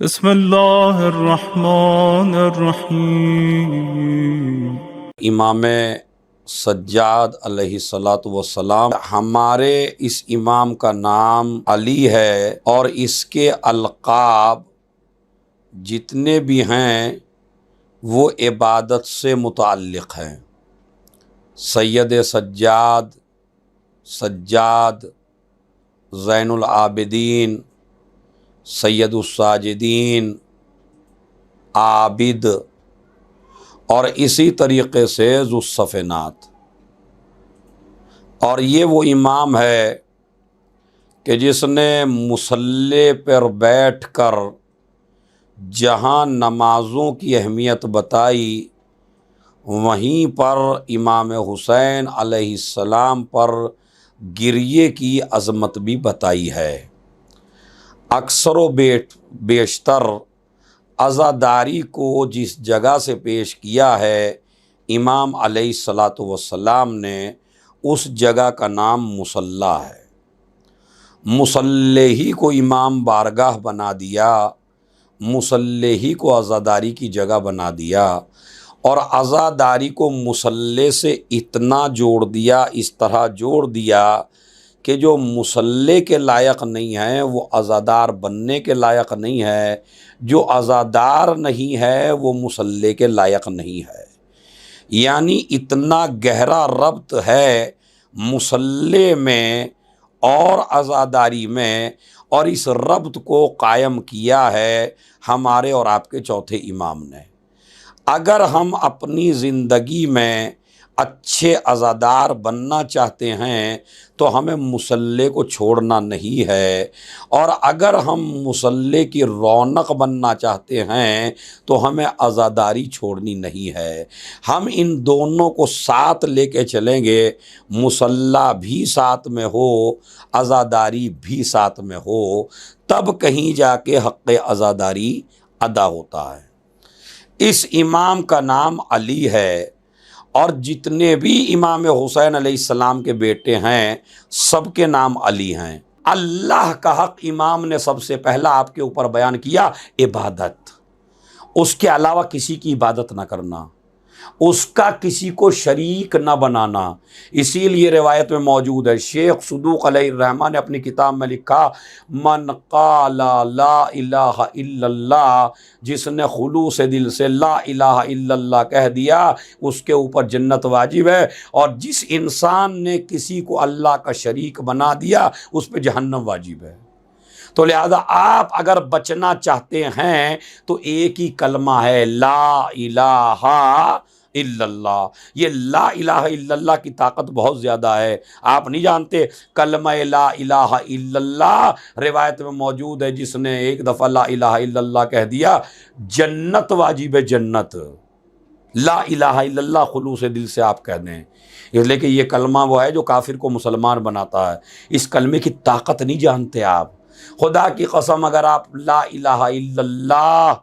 बिस्मिल्लाहिर्रहमानिर्रहीम। इमाम सज्जाद अलैहिस्सलातु वस्सलाम, हमारे इस इमाम का नाम अली है और इसके अलक़ाब जितने भी हैं वो इबादत से मुताल्लिक़ हैं। सैयद सज्जाद, सज्जाद, ज़ैनुल आबिदीन, सैयदुस साजिदीन, आबिद और इसी तरीक़े से ज़ुस्सफ़नात। और ये वो इमाम है कि जिसने मुसल्ले पर बैठकर जहाँ नमाज़ों की अहमियत बताई, वहीं पर इमाम हुसैन अलैहिस्सलाम पर गिरिए की अज़मत भी बताई है। अक्सर व बेशतर अज़ादारी को जिस जगह से पेश किया है इमाम अलैहिस्सलातु वस्सलाम ने, उस जगह का नाम मुसल्ला है। मुसल्ले ही को इमाम बारगाह बना दिया, मुसल्ले ही को अज़ादारी की जगह बना दिया और अज़ादारी को मुसल्ले से इतना जोड़ दिया, इस तरह जोड़ दिया कि जो मुसल्ले के लायक नहीं है वो अज़ादार बनने के लायक नहीं है, जो अज़ादार नहीं है वो मुसल्ले के लायक नहीं है। यानी इतना गहरा रब्त है मुसल्ले में और अज़ादारी में, और इस रब्त को कायम किया है हमारे और आपके चौथे इमाम ने। अगर हम अपनी ज़िंदगी में अच्छे अज़ादार बनना चाहते हैं तो हमें मुसल्ले को छोड़ना नहीं है, और अगर हम मुसल्ले की रौनक बनना चाहते हैं तो हमें अज़ादारी छोड़नी नहीं है। हम इन दोनों को साथ लेके चलेंगे, मुसल्ला भी साथ में हो, अज़ादारी भी साथ में हो, तब कहीं जाके हक़्क़े अज़ादारी अदा होता है। इस इमाम का नाम अली है और जितने भी इमाम हुसैन अलैहिस्सलाम के बेटे हैं सबके नाम अली हैं। अल्लाह का हक़ इमाम ने सबसे पहला आपके ऊपर बयान किया, इबादत। उसके अलावा किसी की इबादत ना करना, उसका किसी को शरीक न बनाना। इसीलिए रिवायत में मौजूद है, शेख सदूक़ अलैहिर्रहमान ने अपनी किताब में लिखा, मन क़ाला ला इलाहा इल्लल्लाह, जिसने खुलूस दिल से ला इलाहा इल्लल्लाह कह दिया उसके ऊपर जन्नत वाजिब है, और जिस इंसान ने किसी को अल्लाह का शरीक बना दिया उस पर जहन्नम वाजिब है। तो लिहाजा आप अगर बचना चाहते हैं तो एक ही कलमा है, ला इलाहा इल्लल्लाह। ये ला इलाहा इल्लल्लाह की ताकत बहुत ज़्यादा है, आप नहीं जानते। कलमा ला इलाहा इल्लल्लाह रिवायत में मौजूद है, जिसने एक दफ़ा ला इलाहा इल्लल्लाह कह दिया जन्नत वाजिब है, जन्नत। ला इलाहा इल्लल्लाह खुलूस दिल से आप कह दें, लेकिन ये कलमा वो है जो काफिर को मुसलमान बनाता है। इस कलमे की ताकत नहीं जानते आप। खुदा की कसम, अगर आप ला इलाहा इल्लल्लाह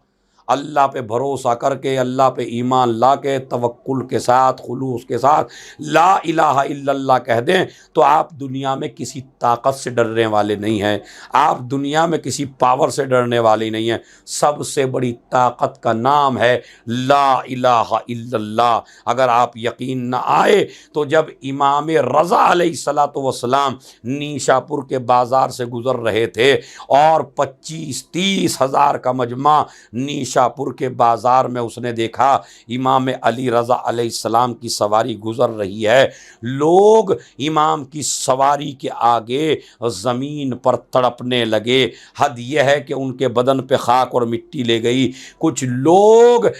अल्लाह पे भरोसा करके, अल्लाह पे ईमान ला के, तवक्कुल के साथ, खुलूस के साथ ला इलाहा इल्लल्लाह कह दें तो आप दुनिया में किसी ताकत से डरने वाले नहीं हैं, आप दुनिया में किसी पावर से डरने वाले नहीं हैं। सबसे बड़ी ताकत का नाम है ला इलाहा इल्लल्लाह। अगर आप यकीन न आए तो जब इमाम रज़ा अलैहिस्सलातु वस्सलाम नीशापुर के बाज़ार से गुज़र रहे थे और 25-30 हज़ार का मजमा नीशापुर के बाज़ार में उसने देखा, इमाम अली रज़ा अलैहिस्सलाम की सवारी गुज़र रही है। लोग इमाम की सवारी के आगे ज़मीन पर तड़पने लगे। हद यह है कि उनके बदन पे खाक और मिट्टी ले गई। कुछ लोग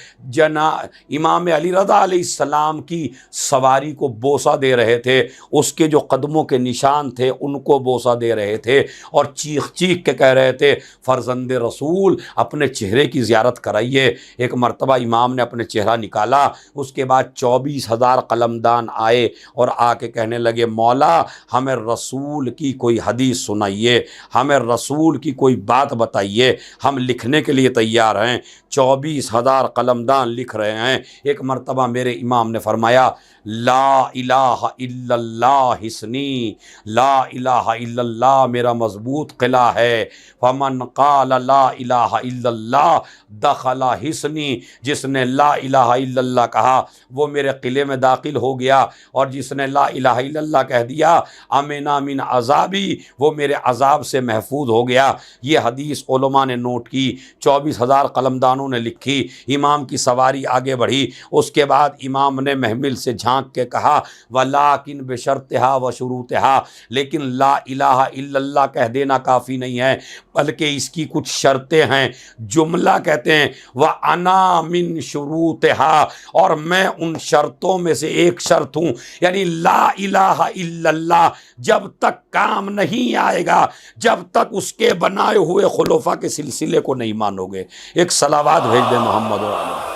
इमाम अली रज़ा अलैहिस्सलाम की सवारी को बोसा दे रहे थे, उसके जो कदमों के निशान थे उनको बोसा दे रहे थे और चीख चीख के कह रहे थे, फ़र्ज़ंद रसूल अपने चेहरे की ज़ियारत कराइए। एक मर्तबा इमाम ने अपने चेहरा निकाला, उसके बाद 24,000 कलमदान आए और आके कहने लगे, मौला हमें रसूल की कोई हदीस सुनाइए, हमें रसूल की कोई बात बताइए, हम लिखने के लिए तैयार हैं। 24,000 कलमदान लिख रहे हैं। एक मर्तबा मेरे इमाम ने फरमाया, ला इलाहा इल्लल्लाह हिस्नी, ला इलाहा इल्लल्लाह मेरा मजबूत किला है। फमन क़ाल ला इलाहा इल्लल्लाह दखला हिस्नी, जिसने ला इलाहा इल्लल्लाह कहा वो मेरे किले में दाखिल हो गया, और जिसने ला इलाहा इल्लल्लाह कह दिया अमिना मिन अज़ाबी, वो मेरे अज़ाब से महफूज हो गया। ये हदीस उलमा ने नोट की, 24,000 कलमदानों ने लिखी। इमाम की सवारी आगे बढ़ी। उसके बाद इमाम ने महमिल से झांक के कहा, वलाकिन बेशर्तिहा व शुरूतिहा, लेकिन ला इलाहा इल्लल्लाह कह देना काफ़ी नहीं है, बल्कि इसकी कुछ शर्तें हैं। जुमला कहते हैं व अना मिन शुरूतिहा, और मैं उन शर्तों में से एक शर्त हूँ। यानी ला इलाहा इल्लल्लाह जब तक काम नहीं आएगा, जब तक उसके बनाए हुए खुलफा के सिलसिले को नहीं मानोगे। एक सलावात भेज दे मोहम्मद वाला।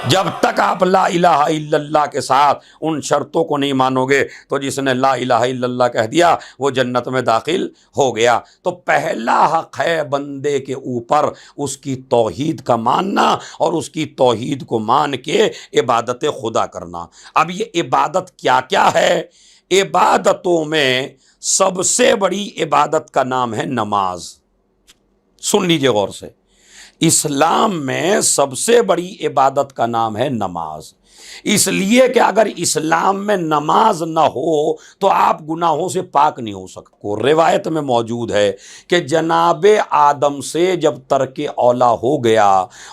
जब तक आप ला इलाहा इल्लल्लाह के साथ उन शर्तों को नहीं मानोगे, तो जिसने ला इलाहा इल्लल्लाह कह दिया वो जन्नत में दाखिल हो गया। तो पहला हक़ है बंदे के ऊपर उसकी तौहीद का मानना, और उसकी तौहीद को मान के इबादत खुदा करना। अब ये इबादत क्या क्या है? इबादतों में सबसे बड़ी इबादत का नाम है नमाज। सुन लीजिए गौर से, इस्लाम में सबसे बड़ी इबादत का नाम है नमाज। इसलिए कि अगर इस्लाम में नमाज ना हो तो आप गुनाहों से पाक नहीं हो सकते। रिवायत में मौजूद है कि जनाबे आदम से जब तर्के औला हो गया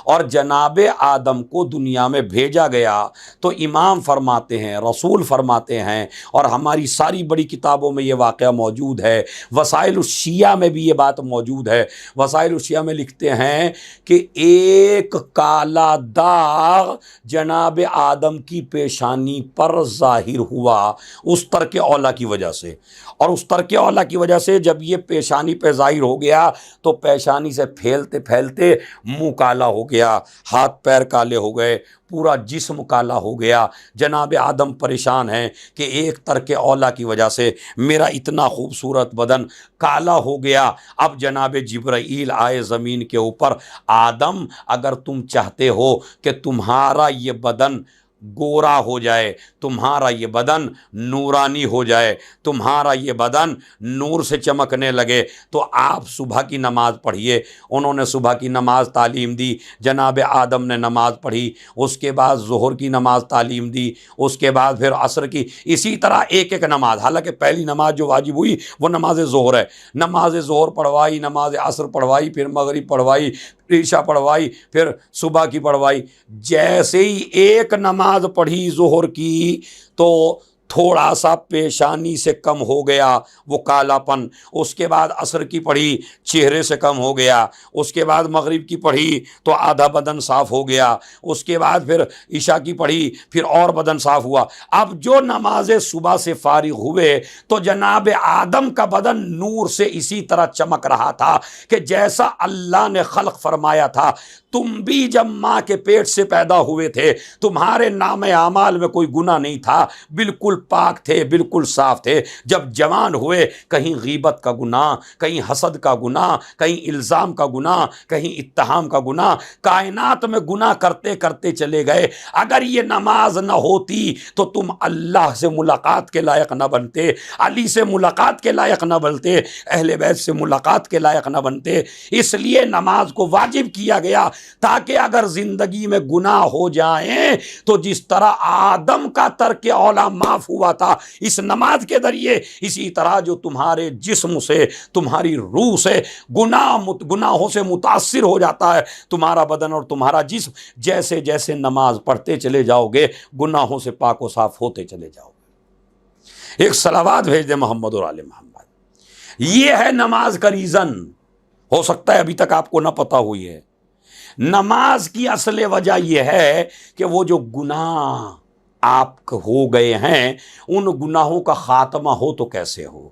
और जनाबे आदम को दुनिया में भेजा गया, तो इमाम फरमाते हैं, रसूल फरमाते हैं, और हमारी सारी बड़ी किताबों में ये वाक़या मौजूद है। वसाइल शिया में भी ये बात मौजूद है। वसाइल शिया में लिखते हैं कि एक काला दाग जनाबे आदम की पेशानी पर जाहिर हुआ उस तर्के औला की वजह से, और उस तर्के औला की वजह से जब ये पेशानी पे जाहिर हो गया तो पेशानी से फैलते फैलते मुंह काला हो गया, हाथ पैर काले हो गए, पूरा जिस्म काला हो गया। जनाब आदम परेशान हैं कि एक तर्के औला की वजह से मेरा इतना खूबसूरत बदन काला हो गया। अब जनाब जिब्राईल आए ज़मीन के ऊपर, आदम अगर तुम चाहते हो कि तुम्हारा ये बदन गोरा हो जाए, तुम्हारा ये बदन नूरानी हो जाए, तुम्हारा ये बदन नूर से चमकने लगे, तो आप सुबह की नमाज़ पढ़िए। उन्होंने सुबह की नमाज तालीम दी, जनाब आदम ने नमाज़ पढ़ी, उसके बाद ज़ोहर की नमाज तालीम दी, उसके बाद फिर असर की, इसी तरह एक एक नमाज। हालांकि पहली नमाज जो वाजिब हुई वो नमाज ज़ोहर है। नमाज ज़ोहर पढ़वाई, नमाज असर पढ़वाई, फिर मगरिब पढ़वाई, ईशा पढ़वाई, फिर सुबह की पढ़वाई। जैसे ही एक नमाज पढ़ी ज़ोहर की तो थोड़ा सा पेशानी से कम हो गया वो कालापन। उसके बाद असर की पढ़ी, चेहरे से कम हो गया। उसके बाद मगरिब की पढ़ी तो आधा बदन साफ़ हो गया। उसके बाद फिर ईशा की पढ़ी, फिर और बदन साफ़ हुआ। अब जो नमाज सुबह से फारिग हुए तो जनाब आदम का बदन नूर से इसी तरह चमक रहा था कि जैसा अल्लाह ने खल्क फरमाया था। तुम भी जब माँ के पेट से पैदा हुए थे तुम्हारे नामे आमाल में कोई गुनाह नहीं था, बिल्कुल पाक थे, बिल्कुल साफ थे। जब जवान हुए कहीं गीबत का गुनाह, कहीं हसद का गुनाह, कहीं इल्ज़ाम का गुनाह, कहीं इत्तहाम का गुनाह, कायनात में गुनाह करते करते चले गए। अगर ये नमाज न होती तो तुम अल्लाह से मुलाकात के लायक न बनते, अली से मुलाकात के लायक न बनते, अहले बैत से मुलाकात के लायक न बनते। इसलिए नमाज को वाजिब किया गया ताकि अगर ज़िंदगी में गुनाह हो जाएं तो जिस तरह आदम का तर्क औला माफ़ हुआ था इस नमाज के ज़रिए, इसी तरह जो तुम्हारे जिस्म से, तुम्हारी रूह से गुनाहों से मुतासिर हो जाता है तुम्हारा बदन और तुम्हारा जिस्म, जैसे जैसे नमाज पढ़ते चले जाओगे गुनाहों से पाक व साफ होते चले जाओगे। एक सलावात भेज दे मोहम्मद और आले मोहम्मद। ये है नमाज का रीज़न। हो सकता है अभी तक आपको ना पता हुई है। नमाज की असल वजह यह है कि वो जो गुनाह आप हो गए हैं उन गुनाहों का खात्मा हो तो कैसे हो,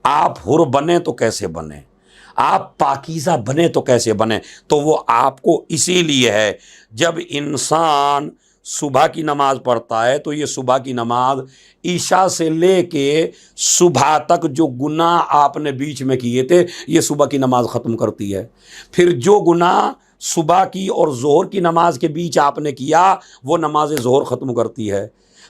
आप हुर बने तो कैसे बने, आप पाकीज़ा बने तो कैसे बने? तो वो आपको इसीलिए है, जब इंसान सुबह की नमाज पढ़ता है तो ये सुबह की नमाज ईशा से लेके सुबह तक जो गुनाह आपने बीच में किए थे ये सुबह की नमाज ख़त्म करती है। फिर जो गुनाह सुबह की और ज़ोहर की नमाज के बीच आपने किया वो नमाज ज़ोहर ख़त्म करती है।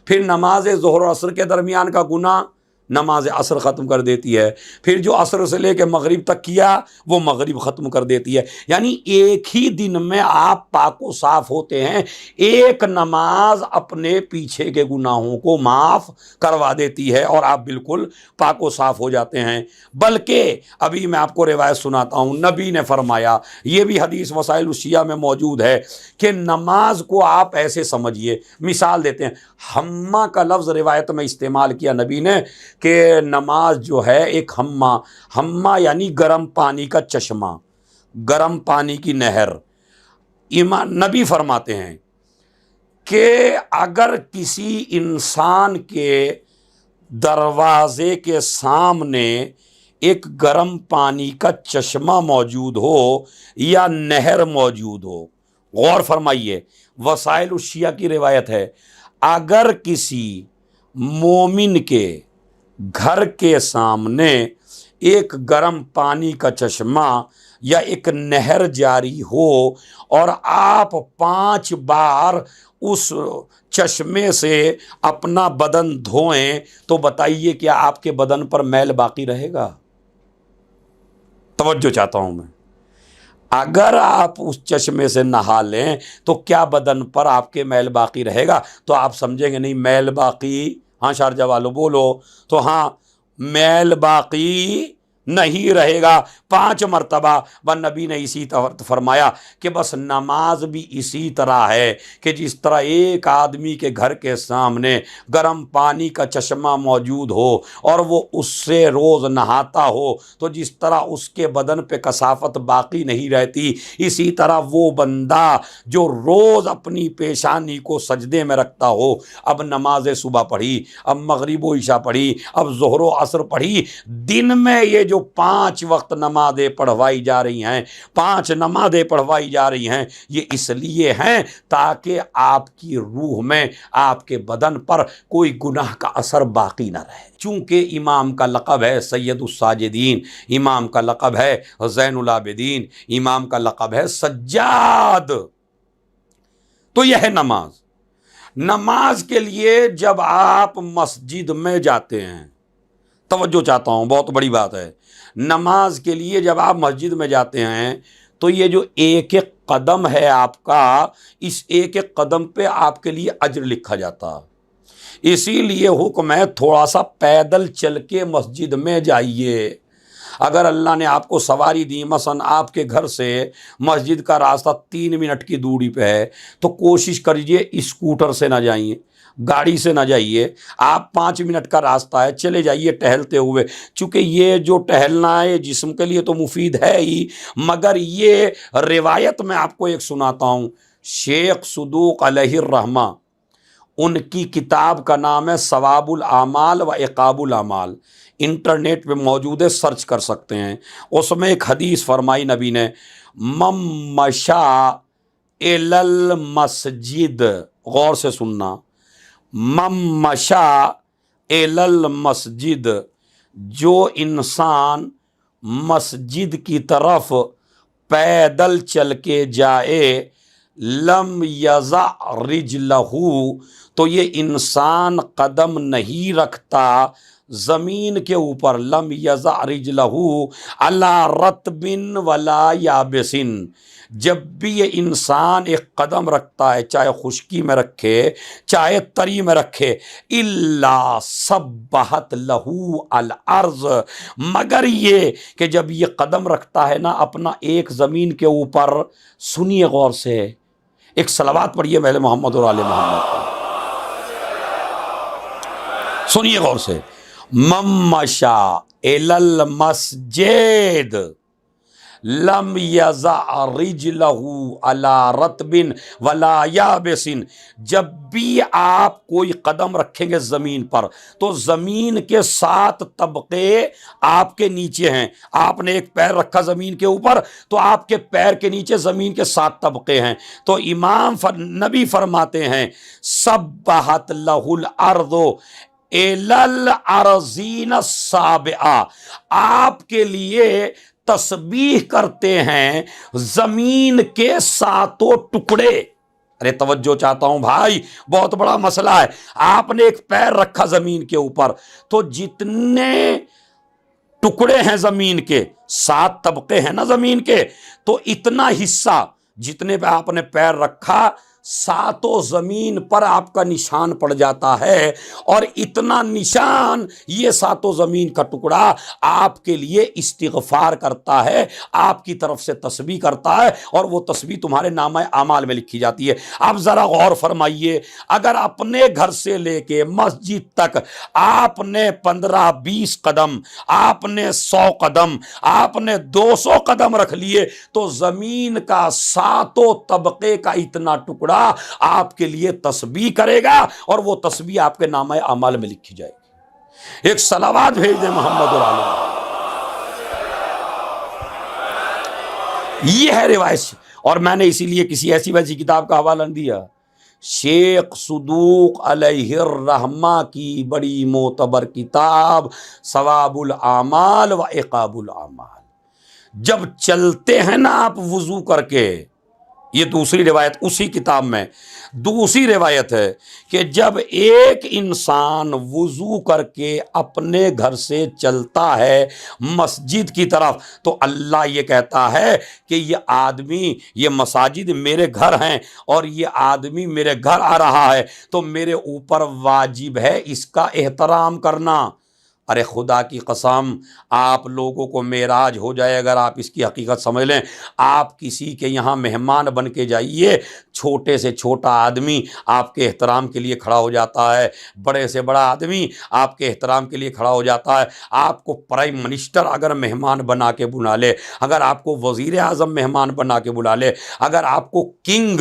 फिर नमाज ज़ोहर और असर के दरमियान का गुनाह नमाज असर ख़त्म कर देती है। फिर जो असर से लेकर मगरिब तक किया वो मगरिब ख़त्म कर देती है। यानी एक ही दिन में आप पाको साफ़ होते हैं। एक नमाज अपने पीछे के गुनाहों को माफ़ करवा देती है और आप बिल्कुल पाको साफ़ हो जाते हैं। बल्कि अभी मैं आपको रिवायत सुनाता हूँ, नबी ने फरमाया, ये भी हदीस वसाइल उशिया में मौजूद है कि नमाज को आप ऐसे समझिए, मिसाल देते हैं, हम्मा का लफ्ज़ रिवायत में इस्तेमाल किया नबी ने कि नमाज जो है एक हम्मा, हम्मा यानी गर्म पानी का चश्मा, गर्म पानी की नहर। ईमान नबी फरमाते हैं कि अगर किसी इंसान के दरवाज़े के सामने एक गर्म पानी का चश्मा मौजूद हो या नहर मौजूद हो, गौर फरमाइए, वसाइल उशिया की रिवायत है, अगर किसी मोमिन के घर के सामने एक गर्म पानी का चश्मा या एक नहर जारी हो और आप 5 बार उस चश्मे से अपना बदन धोएं तो बताइए क्या आपके बदन पर मैल बाकी रहेगा? तवज्जो चाहता हूं मैं। अगर आप उस चश्मे से नहा लें तो क्या बदन पर आपके मैल बाकी रहेगा? तो आप समझेंगे नहीं मैल बाकी, हाँ शारजा वालों बोलो, तो हाँ मैल बाकी नहीं रहेगा। 5 मरतबा व नबी ने इसी तरह फरमाया कि बस नमाज भी इसी तरह है कि जिस तरह एक आदमी के घर के सामने गर्म पानी का चश्मा मौजूद हो और वो उससे रोज़ नहाता हो तो जिस तरह उसके बदन पे कसाफत बाकी नहीं रहती, इसी तरह वो बंदा जो रोज़ अपनी पेशानी को सजदे में रखता हो, अब नमाज सुबह पढ़ी, अब मगरिब व इशा पढ़ी, अब ज़ोहर व असर पढ़ी, दिन में ये जो 5 वक्त नमाज़ें पढ़वाई जा रही हैं, 5 नमाज़ें पढ़वाई जा रही हैं, ये इसलिए हैं ताकि आपकी रूह में, आपके बदन पर कोई गुनाह का असर बाकी ना रहे। चूँकि इमाम का लक़ब है सैयदुस साजिदीन, इमाम का लक़ब है ज़ैनुल आबिदीन, इमाम का लक़ब है सज्जाद, तो यह है नमाज। नमाज के लिए जब आप मस्जिद में जाते हैं, तवज्जो चाहता हूँ, बहुत बड़ी बात है, नमाज के लिए जब आप मस्जिद में जाते हैं तो ये जो एक एक कदम है आपका, इस एक एक कदम पे आपके लिए अज्र लिखा जाता है। इसीलिए हुक्म है थोड़ा सा पैदल चल के मस्जिद में जाइए। अगर अल्लाह ने आपको सवारी दी, मसलन आपके घर से मस्जिद का रास्ता 3 मिनट की दूरी पे है, तो कोशिश करिए स्कूटर से ना जाइए, गाड़ी से ना जाइए, आप 5 मिनट का रास्ता है, चले जाइए टहलते हुए। चूँकि ये जो टहलना है जिस्म के लिए तो मुफीद है ही, मगर ये रिवायत में आपको एक सुनाता हूँ, शेख सदूक अलैहिर्रहमा, उनकी किताब का नाम है सवाबुल आमाल व इकाबुल आमाल, इंटरनेट पे मौजूद है, सर्च कर सकते हैं। उसमें एक हदीस फरमाई नबी ने, मम मशा एलल मस्जिद, गौर से सुनना, मम मशा एलल मस्जिद, जो इंसान मस्जिद की तरफ पैदल चल के जाए, लम यज़ा रिजलहू, तो ये इंसान कदम नहीं रखता ज़मीन के ऊपर, लम यज़ा रिजलहू अला रतबिन वला याबिसिन, जब भी ये इंसान एक कदम रखता है, चाहे खुश्की में रखे चाहे तरी में रखे, इल्ला सब्बहत लहू अल अर्ज़, मगर ये कि जब ये कदम रखता है ना अपना एक ज़मीन के ऊपर, सुनिए गौर से, एक सलावत पढ़िए मेरे मोहम्मद और आले मोहम्मद, सुनिए गौर से, मम्मशा एलल मस्जिद लम यज़ा रिजलहू अला रतबिन वला याबिसिन, जब भी आप कोई कदम रखेंगे ज़मीन पर तो ज़मीन के 7 तबके आपके नीचे हैं। आपने एक पैर रखा ज़मीन के ऊपर तो आपके पैर के नीचे ज़मीन के 7 तबके हैं। तो नबी फरमाते हैं सब्बहत लहुल अर्दो एलल अर्ज़ीन साबिआ, आपके लिए तस्बीह करते हैं जमीन के 7 टुकड़े। अरे तवज्जो चाहता हूं भाई, बहुत बड़ा मसला है। आपने एक पैर रखा जमीन के ऊपर तो जितने टुकड़े हैं जमीन के, 7 तबके हैं ना जमीन के, तो इतना हिस्सा जितने पे आपने पैर रखा 7 जमीन पर आपका निशान पड़ जाता है। और इतना निशान, ये 7 जमीन का टुकड़ा आपके लिए इस्तिग़फ़ार करता है, आपकी तरफ से तस्बीह करता है, और वो तस्बीह तुम्हारे नामा आमाल में लिखी जाती है। अब जरा गौर फरमाइए, अगर अपने घर से लेके मस्जिद तक आपने 15-20 कदम, आपने 100 कदम, आपने 200 कदम रख लिए तो जमीन का 7 तबके का इतना टुकड़ा आपके लिए तस्बीह करेगा और वो तस्बीह आपके नामे अमाल में लिखी जाएगी। एक सलावात भेज दे मोहम्मद और आले। ये है रिवायत, और मैंने इसीलिए किसी ऐसी वैसी किताब का हवाला नहीं दिया। शेख सदूक अलैहिर रहमा की बड़ी मोतबर किताब सवाबुल आमाल व इकाबुल आमाल। जब चलते हैं ना आप वुजू करके, ये दूसरी रिवायत उसी किताब में दूसरी रिवायत है कि जब एक इंसान वुजू करके अपने घर से चलता है मस्जिद की तरफ तो अल्लाह ये कहता है कि ये आदमी, ये मसाजिद मेरे घर हैं और ये आदमी मेरे घर आ रहा है तो मेरे ऊपर वाजिब है इसका एहतराम करना। अरे खुदा की कसम, आप लोगों को मेराज हो जाए अगर आप इसकी हकीकत समझ लें। आप किसी के यहाँ मेहमान बन के जाइए, छोटे से छोटा आदमी आपके एहतराम के लिए खड़ा हो जाता है, बड़े से बड़ा आदमी आपके एहतराम के लिए खड़ा हो जाता है। आपको प्राइम मिनिस्टर अगर मेहमान बना के बुला ले, अगर आपको वज़ीर आज़म मेहमान बना के बुला ले, अगर आपको किंग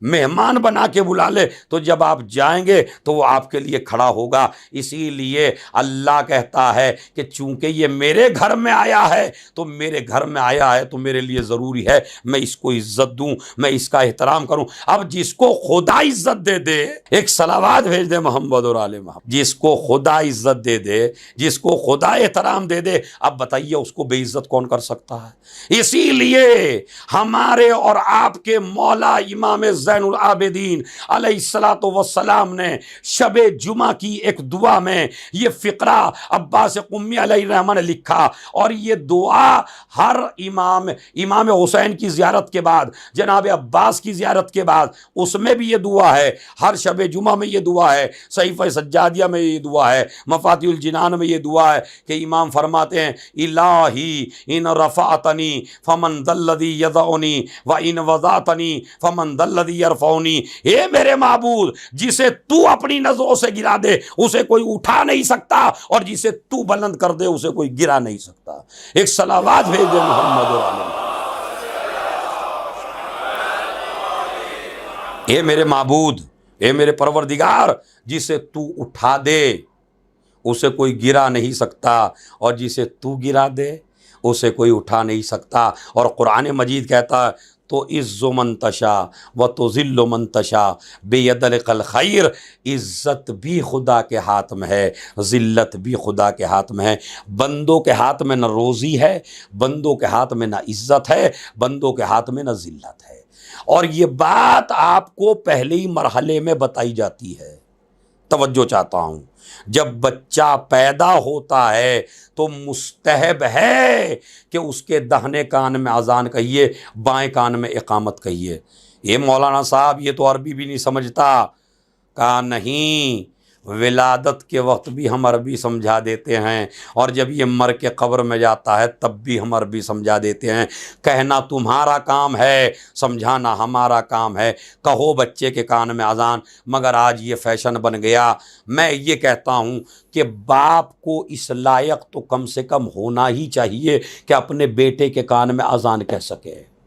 मेहमान बना के बुला ले, तो जब आप जाएंगे तो वो आपके लिए खड़ा होगा। इसीलिए अल्लाह कहता है कि चूंकि ये मेरे घर में आया है तो मेरे घर में आया है तो मेरे लिए ज़रूरी है मैं इसको इज्जत दूं, मैं इसका एहतराम करूं। अब जिसको खुदा इज्जत दे दे, एक सलावात भेज दे मोहम्मद और आले मोहम्मद, जिसको खुदा इज्जत दे दे, जिसको खुदा एहतराम दे दे, अब बताइए उसको बेइज्जत कौन कर सकता है। इसीलिए हमारे और आपके मौला इमाम ज़ैनुल आबिदीन अलैहिस्सलातु वस्सलाम ने शबे जुमा की एक दुआ में ये फ़िक्रा अब्बास कुम्मी अलैहिर्रहमा ने लिखा, और ये दुआ हर इमाम हुसैन की ज़ियारत के बाद, जनाब अब्बास की ज़ियारत के बाद, उसमें भी ये दुआ है, हर शबे जुमा में ये दुआ है, सहीफ़े सज्जादिया में ये दुआ है, मफातिहुल जिनान में ये दुआ है कि इमाम फरमाते हैं इलाही इन रफ़अतनी फमन दल्लज़ी यज़अनी व इन वज़अतनी फमन दल्लज़ी यरफ़उनी। हे मेरे माबूद, जिसे तू अपनी नज़रों से गिरा दे उसे कोई उठा नहीं सकता, और जिसे तू बुलंद कर दे उसे कोई गिरा नहीं सकता। एक सलावात भेज दे मोहम्मद और आले। हे मेरे माबूद, हे मेरे परवरदिगार, जिसे तू उठा दे उसे कोई गिरा नहीं सकता, और जिसे तू गिरा दे उसे कोई उठा नहीं सकता। और कुरान मजीद कहता है तो इज़्ज़ु मन तशा व तुज़िल्लु मन तशा बियदिकल खैर, इज़्ज़त भी खुदा के हाथ में है, ज़िल्लत भी खुदा के हाथ में है। बंदों के हाथ में न रोज़ी है, बंदों के हाथ में न इज़्ज़त है, बंदों के हाथ में न ज़िल्लत है। और ये बात आपको पहले ही मरहले में बताई जाती है। तवज्जो चाहता हूँ, जब बच्चा पैदा होता है तो मुस्तहब है कि उसके दाहिने कान में अजान कहिए, बाएं कान में इकामत कहिए। ये मौलाना साहब ये तो अरबी भी नहीं समझता। कहा नहीं, विलादत के वक्त भी हम अरबी समझा देते हैं, और जब ये मर के कब्र में जाता है तब भी हम अरबी समझा देते हैं। कहना तुम्हारा काम है, समझाना हमारा काम है। कहो बच्चे के कान में अजान, मगर आज ये फैशन बन गया। मैं ये कहता हूँ कि बाप को इस लायक तो कम से कम होना ही चाहिए कि अपने बेटे के कान में अजान कह सके।